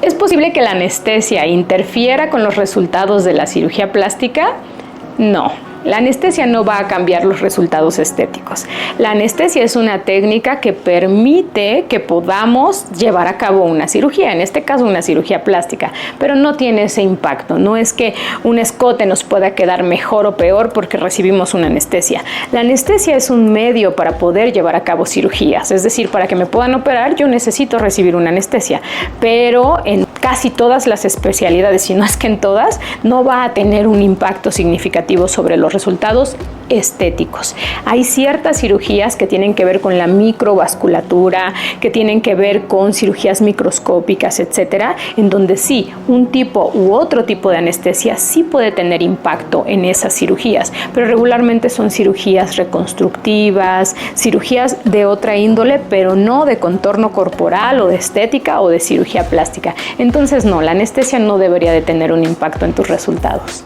¿Es posible que la anestesia interfiera con los resultados de la cirugía plástica? No. La anestesia no va a cambiar los resultados estéticos. La anestesia es una técnica que permite que podamos llevar a cabo una cirugía, en este caso una cirugía plástica, pero no tiene ese impacto. No es que un escote nos pueda quedar mejor o peor porque recibimos una anestesia. La anestesia es un medio para poder llevar a cabo cirugías, es decir, para que me puedan operar yo necesito recibir una anestesia, pero en casi todas las especialidades, si no es que en todas, no va a tener un impacto significativo sobre los resultados estéticos. Hay ciertas cirugías que tienen que ver con la microvasculatura, que tienen que ver con cirugías microscópicas, etcétera, en donde sí, un tipo u otro tipo de anestesia sí puede tener impacto en esas cirugías, pero regularmente son cirugías reconstructivas, cirugías de otra índole, pero no de contorno corporal o de estética o de cirugía plástica. Entonces no, la anestesia no debería de tener un impacto en tus resultados.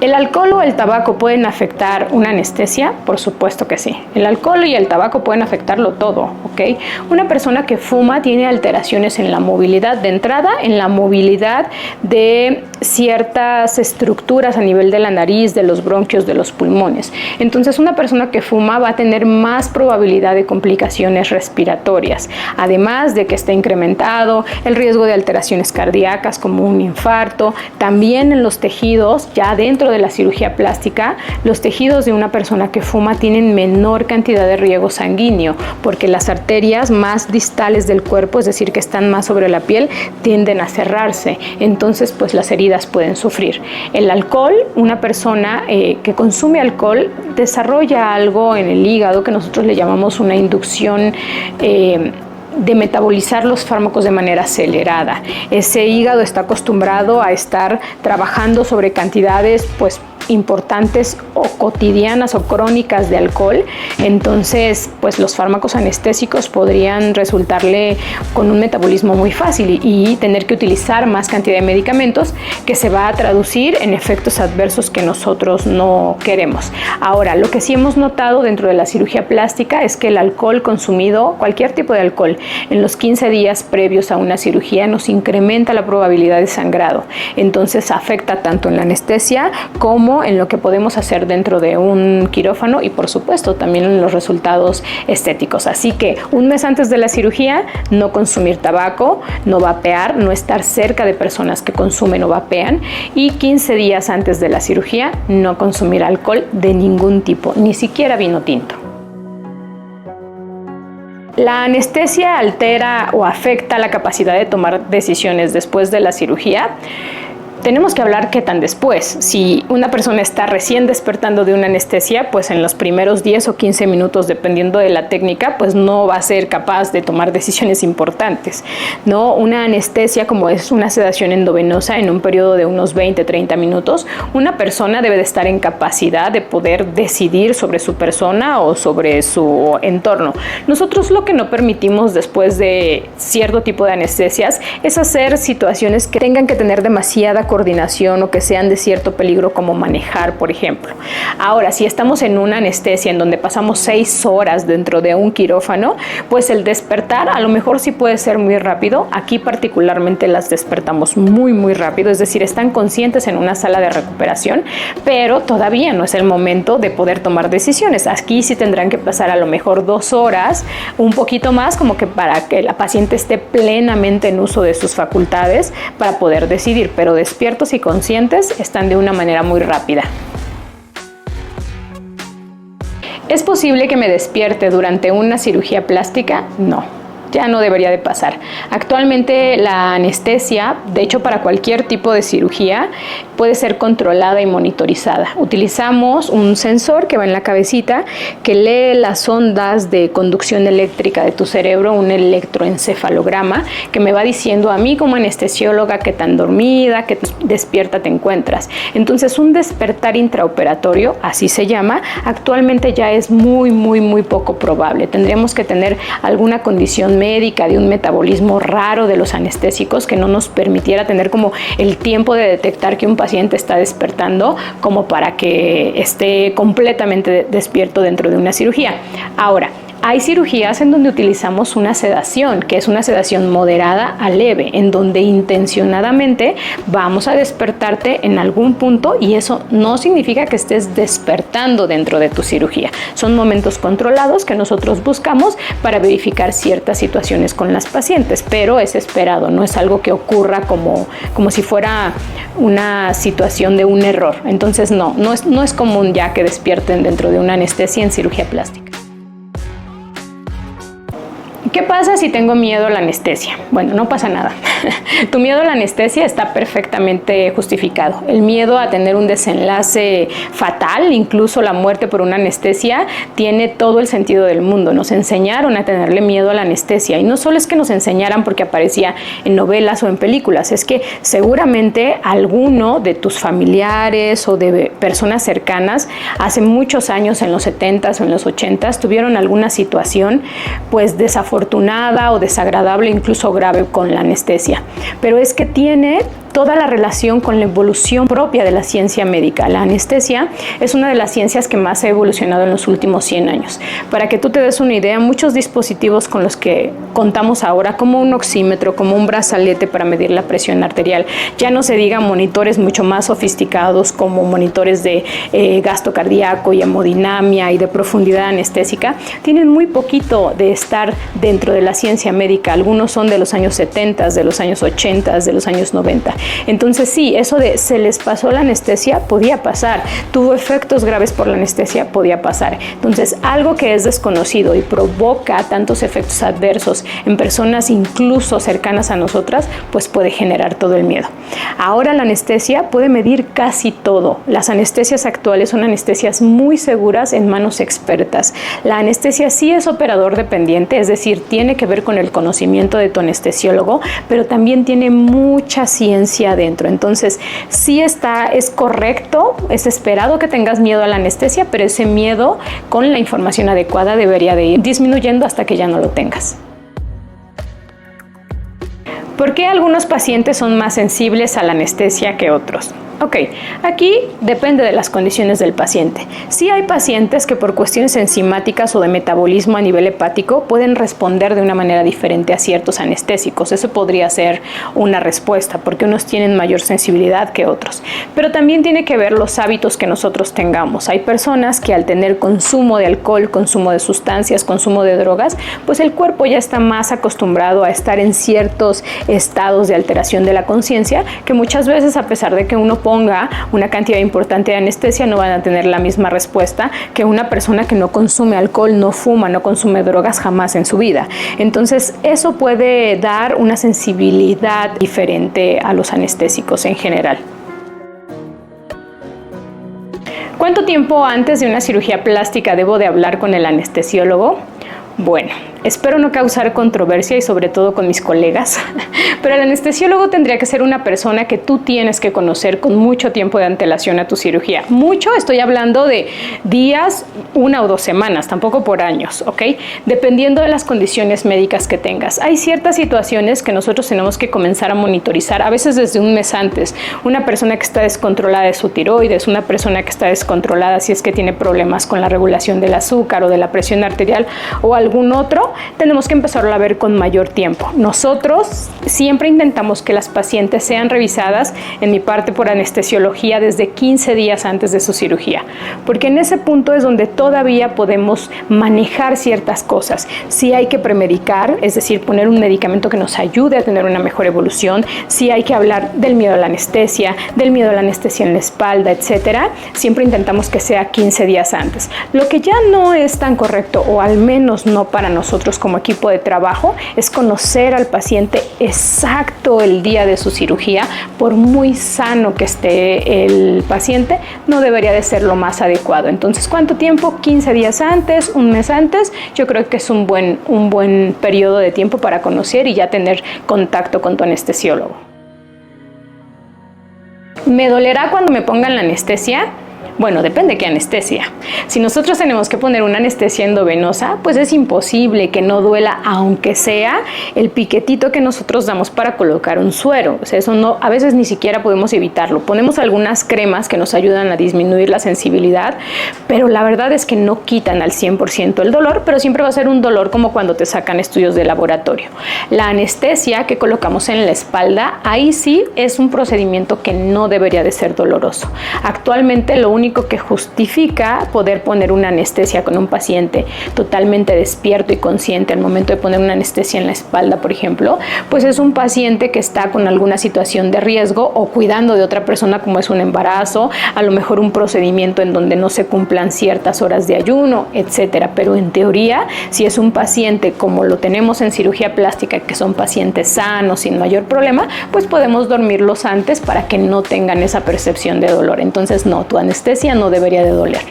¿El alcohol o el tabaco pueden afectar una anestesia? Por supuesto que sí. El alcohol y el tabaco pueden afectarlo todo, ¿ok? Una persona que fuma tiene alteraciones en la movilidad de entrada, en la movilidad de ciertas estructuras a nivel de la nariz, de los bronquios, de los pulmones. Entonces, una persona que fuma va a tener más probabilidad de complicaciones respiratorias, además de que está incrementado el riesgo de alteraciones cardíacas como un infarto. También en los tejidos, ya dentro de la cirugía plástica, los tejidos de una persona que fuma tienen menor cantidad de riego sanguíneo porque las arterias más distales del cuerpo, es decir, que están más sobre la piel, tienden a cerrarse. Entonces, pues las heridas pueden sufrir. El alcohol, una persona que consume alcohol desarrolla algo en el hígado que nosotros le llamamos una inducción de metabolizar los fármacos de manera acelerada. Ese hígado está acostumbrado a estar trabajando sobre cantidades pues importantes o cotidianas o crónicas de alcohol, entonces pues los fármacos anestésicos podrían resultarle con un metabolismo muy fácil y tener que utilizar más cantidad de medicamentos que se va a traducir en efectos adversos que nosotros no queremos. Ahora, lo que sí hemos notado dentro de la cirugía plástica es que el alcohol consumido, cualquier tipo de alcohol, en los 15 días previos a una cirugía nos incrementa la probabilidad de sangrado, entonces afecta tanto en la anestesia como en lo que podemos hacer dentro de un quirófano y por supuesto también en los resultados estéticos. Así que un mes antes de la cirugía no consumir tabaco, no vapear, no estar cerca de personas que consumen o vapean, y 15 días antes de la cirugía no consumir alcohol de ningún tipo, ni siquiera vino tinto. ¿La anestesia altera o afecta la capacidad de tomar decisiones después de la cirugía? Tenemos que hablar qué tan después. Si una persona está recién despertando de una anestesia, pues en los primeros 10 o 15 minutos, dependiendo de la técnica, pues no va a ser capaz de tomar decisiones importantes, ¿no? Una anestesia, como es una sedación endovenosa en un periodo de unos 20-30 minutos, una persona debe de estar en capacidad de poder decidir sobre su persona o sobre su entorno. Nosotros lo que no permitimos después de cierto tipo de anestesias es hacer situaciones que tengan que tener demasiada coordinación o que sean de cierto peligro, como manejar, por ejemplo. Ahora, si estamos en una anestesia en donde pasamos 6 horas dentro de un quirófano, pues el despertar a lo mejor sí puede ser muy rápido. Aquí particularmente las despertamos muy rápido, es decir, están conscientes en una sala de recuperación, pero todavía no es el momento de poder tomar decisiones. Aquí sí tendrán que pasar a lo mejor 2 horas, un poquito más, como que para que la paciente esté plenamente en uso de sus facultades para poder decidir, pero despiertos y conscientes están de una manera muy rápida. ¿Es posible que me despierte durante una cirugía plástica? No. Ya no debería de pasar. Actualmente la anestesia, de hecho para cualquier tipo de cirugía, puede ser controlada y monitorizada. Utilizamos un sensor que va en la cabecita que lee las ondas de conducción eléctrica de tu cerebro, un electroencefalograma que me va diciendo a mí como anestesióloga qué tan dormida, qué despierta te encuentras. Entonces un despertar intraoperatorio, así se llama, actualmente ya es muy poco probable. Tendríamos que tener alguna condición médica de un metabolismo raro de los anestésicos que no nos permitiera tener como el tiempo de detectar que un paciente está despertando como para que esté completamente despierto dentro de una cirugía. Ahora, Hay cirugías en donde utilizamos una sedación, que es una sedación moderada a leve, en donde intencionadamente vamos a despertarte en algún punto, y eso no significa que estés despertando dentro de tu cirugía. Son momentos controlados que nosotros buscamos para verificar ciertas situaciones con las pacientes, pero es esperado, no es algo que ocurra como si fuera una situación de un error. Entonces no es común ya que despierten dentro de una anestesia en cirugía plástica. ¿Qué pasa si tengo miedo a la anestesia? Bueno, no pasa nada. Tu miedo a la anestesia está perfectamente justificado. El miedo a tener un desenlace fatal, incluso la muerte por una anestesia, tiene todo el sentido del mundo. Nos enseñaron a tenerle miedo a la anestesia, y no solo es que nos enseñaran porque aparecía en novelas o en películas, es que seguramente alguno de tus familiares o de personas cercanas hace muchos años, en los 70s o en los 80s, tuvieron alguna situación pues desafortunada o desagradable, incluso grave, con la anestesia. Pero es que tiene toda la relación con la evolución propia de la ciencia médica. La anestesia es una de las ciencias que más ha evolucionado en los últimos 100 años. Para que tú te des una idea, muchos dispositivos con los que contamos ahora, como un oxímetro, como un brazalete para medir la presión arterial, ya no se digan monitores mucho más sofisticados como monitores de gasto cardíaco y hemodinamia y de profundidad anestésica, tienen muy poquito de estar dentro de la ciencia médica. Algunos son de los años 70, de los años 80, de los años 90. Entonces sí, eso de se les pasó la anestesia podía pasar, tuvo efectos graves por la anestesia, podía pasar. Entonces algo que es desconocido y provoca tantos efectos adversos en personas incluso cercanas a nosotras, pues puede generar todo el miedo. Ahora la anestesia puede medir casi todo. Las anestesias actuales son anestesias muy seguras en manos expertas. La anestesia sí es operador dependiente, es decir, tiene que ver con el conocimiento de tu anestesiólogo, pero también tiene mucha ciencia adentro. Entonces sí es correcto, es esperado que tengas miedo a la anestesia, pero ese miedo con la información adecuada debería de ir disminuyendo hasta que ya no lo tengas. ¿Por qué algunos pacientes son más sensibles a la anestesia que otros? Ok, aquí depende de las condiciones del paciente. Sí hay pacientes que por cuestiones enzimáticas o de metabolismo a nivel hepático pueden responder de una manera diferente a ciertos anestésicos. Eso podría ser una respuesta, porque unos tienen mayor sensibilidad que otros. Pero también tiene que ver los hábitos que nosotros tengamos. Hay personas que al tener consumo de alcohol, consumo de sustancias, consumo de drogas, pues el cuerpo ya está más acostumbrado a estar en ciertos estados de alteración de la conciencia, que muchas veces, a pesar de que uno ponga una cantidad importante de anestesia, no van a tener la misma respuesta que una persona que no consume alcohol, no fuma, no consume drogas jamás en su vida. Entonces eso puede dar una sensibilidad diferente a los anestésicos en general. ¿Cuánto tiempo antes de una cirugía plástica debo de hablar con el anestesiólogo? Bueno, espero no causar controversia y sobre todo con mis colegas, pero el anestesiólogo tendría que ser una persona que tú tienes que conocer con mucho tiempo de antelación a tu cirugía. Mucho, estoy hablando de días, 1 o 2 semanas, tampoco por años, ¿ok? Dependiendo de las condiciones médicas que tengas. Hay ciertas situaciones que nosotros tenemos que comenzar a monitorizar, a veces desde un mes antes. Una persona que está descontrolada de su tiroides, una persona que está descontrolada si es que tiene problemas con la regulación del azúcar o de la presión arterial o algún otro, tenemos que empezarlo a ver con mayor tiempo. Nosotros siempre intentamos que las pacientes sean revisadas, en mi parte por anestesiología, desde 15 días antes de su cirugía, porque en ese punto es donde todavía podemos manejar ciertas cosas. Si hay que premedicar, es decir, poner un medicamento que nos ayude a tener una mejor evolución, si hay que hablar del miedo a la anestesia, del miedo a la anestesia en la espalda, etcétera, siempre intentamos que sea 15 días antes. Lo que ya no es tan correcto, o al menos no para nosotros como equipo de trabajo, es conocer al paciente exacto el día de su cirugía. Por muy sano que esté el paciente, no debería de ser lo más adecuado. Entonces, ¿cuánto tiempo? 15 días antes, un mes antes. Yo creo que es un buen periodo de tiempo para conocer y ya tener contacto con tu anestesiólogo. ¿Me dolerá cuando me pongan la anestesia? Bueno, depende qué anestesia. Si nosotros tenemos que poner una anestesia endovenosa, pues es imposible que no duela, aunque sea el piquetito que nosotros damos para colocar un suero. O sea, eso no, a veces ni siquiera podemos evitarlo. Ponemos algunas cremas que nos ayudan a disminuir la sensibilidad, pero la verdad es que no quitan al 100% el dolor, pero siempre va a ser un dolor como cuando te sacan estudios de laboratorio. La anestesia que colocamos en la espalda, ahí sí es un procedimiento que no debería de ser doloroso. Actualmente lo único que justifica poder poner una anestesia con un paciente totalmente despierto y consciente al momento de poner una anestesia en la espalda, por ejemplo, pues es un paciente que está con alguna situación de riesgo o cuidando de otra persona, como es un embarazo, a lo mejor un procedimiento en donde no se cumplan ciertas horas de ayuno, etcétera. Pero en teoría, si es un paciente como lo tenemos en cirugía plástica, que son pacientes sanos sin mayor problema, pues podemos dormirlos antes para que no tengan esa percepción de dolor. Entonces no, tu anestesia no debería de doler.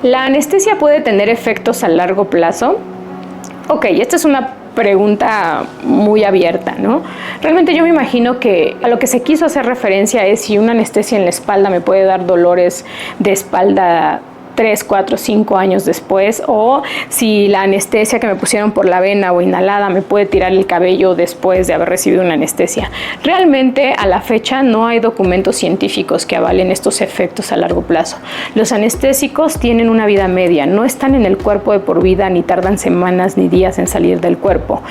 ¿La anestesia puede tener efectos a largo plazo? Ok, esta es una pregunta muy abierta, ¿no? Realmente yo me imagino que a lo que se quiso hacer referencia es si una anestesia en la espalda me puede dar dolores de espalda 3, 4, 5 años después, o si la anestesia que me pusieron por la vena o inhalada me puede tirar el cabello después de haber recibido una anestesia. Realmente a la fecha no hay documentos científicos que avalen estos efectos a largo plazo. Los anestésicos tienen una vida media, no están en el cuerpo de por vida, ni tardan semanas ni días en salir del cuerpo.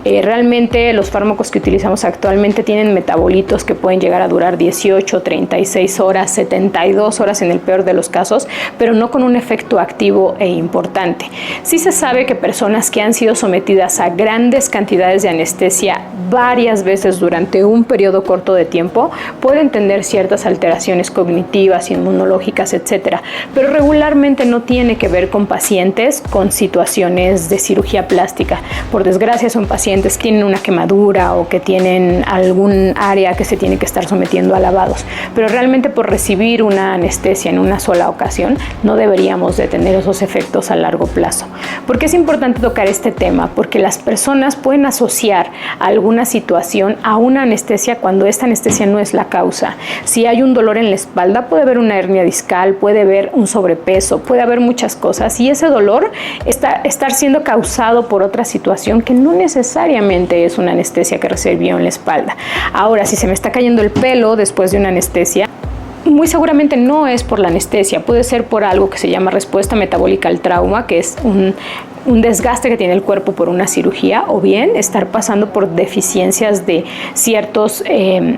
Realmente los fármacos que utilizamos actualmente tienen metabolitos que pueden llegar a durar 18, 36 horas, 72 horas en el peor de los casos, pero no con un efecto activo e importante. Sí se sabe que personas que han sido sometidas a grandes cantidades de anestesia varias veces durante un periodo corto de tiempo pueden tener ciertas alteraciones cognitivas, inmunológicas, etcétera, pero regularmente no tiene que ver con pacientes con situaciones de cirugía plástica. Por desgracia son pacientes que tienen una quemadura o que tienen algún área que se tiene que estar sometiendo a lavados, pero realmente por recibir una anestesia en una sola ocasión no deberíamos de tener esos efectos a largo plazo. ¿Por qué es importante tocar este tema? Porque las personas pueden asociar alguna situación a una anestesia cuando esta anestesia no es la causa. Si hay un dolor en la espalda, puede haber una hernia discal, puede haber un sobrepeso, puede haber muchas cosas, y ese dolor estar siendo causado por otra situación que no necesariamente es una anestesia que recibió en la espalda. Ahora, si se me está cayendo el pelo después de una anestesia, muy seguramente no es por la anestesia, puede ser por algo que se llama respuesta metabólica al trauma, que es un desgaste que tiene el cuerpo por una cirugía, o bien estar pasando por deficiencias de ciertos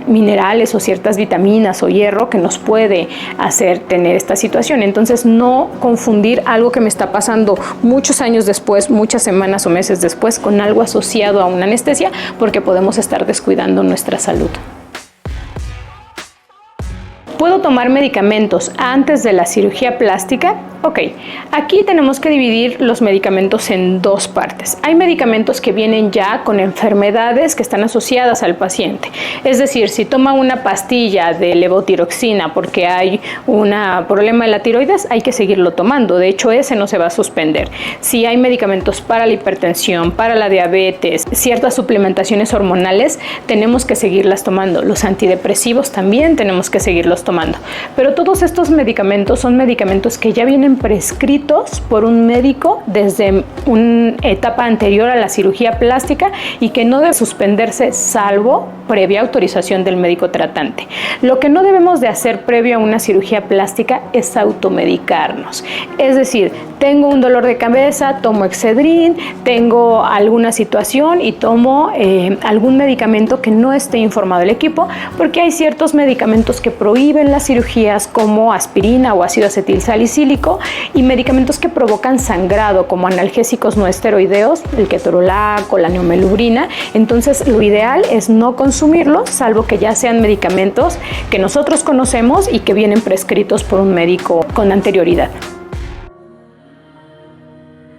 minerales o ciertas vitaminas o hierro que nos puede hacer tener esta situación. Entonces no confundir algo que me está pasando muchos años después, muchas semanas o meses después, con algo asociado a una anestesia, porque podemos estar descuidando nuestra salud. ¿Puedo tomar medicamentos antes de la cirugía plástica? Ok, aquí tenemos que dividir los medicamentos en dos partes. Hay medicamentos que vienen ya con enfermedades que están asociadas al paciente. Es decir, si toma una pastilla de levotiroxina porque hay un problema de la tiroides, hay que seguirlo tomando. De hecho, ese no se va a suspender. Si hay medicamentos para la hipertensión, para la diabetes, ciertas suplementaciones hormonales, tenemos que seguirlas tomando. Los antidepresivos también tenemos que seguirlos tomando. Pero todos estos medicamentos son medicamentos que ya vienen prescritos por un médico desde una etapa anterior a la cirugía plástica y que no debe suspenderse salvo previa autorización del médico tratante. Lo que no debemos de hacer previo a una cirugía plástica es automedicarnos. Es decir, tengo un dolor de cabeza, tomo Excedrin, tengo alguna situación y tomo algún medicamento que no esté informado el equipo, porque hay ciertos medicamentos que prohíben las cirugías como aspirina o ácido acetilsalicílico, y medicamentos que provocan sangrado como analgésicos no esteroideos, el ketorolaco, la neomelubrina. Entonces lo ideal es no consumirlos, salvo que ya sean medicamentos que nosotros conocemos y que vienen prescritos por un médico con anterioridad.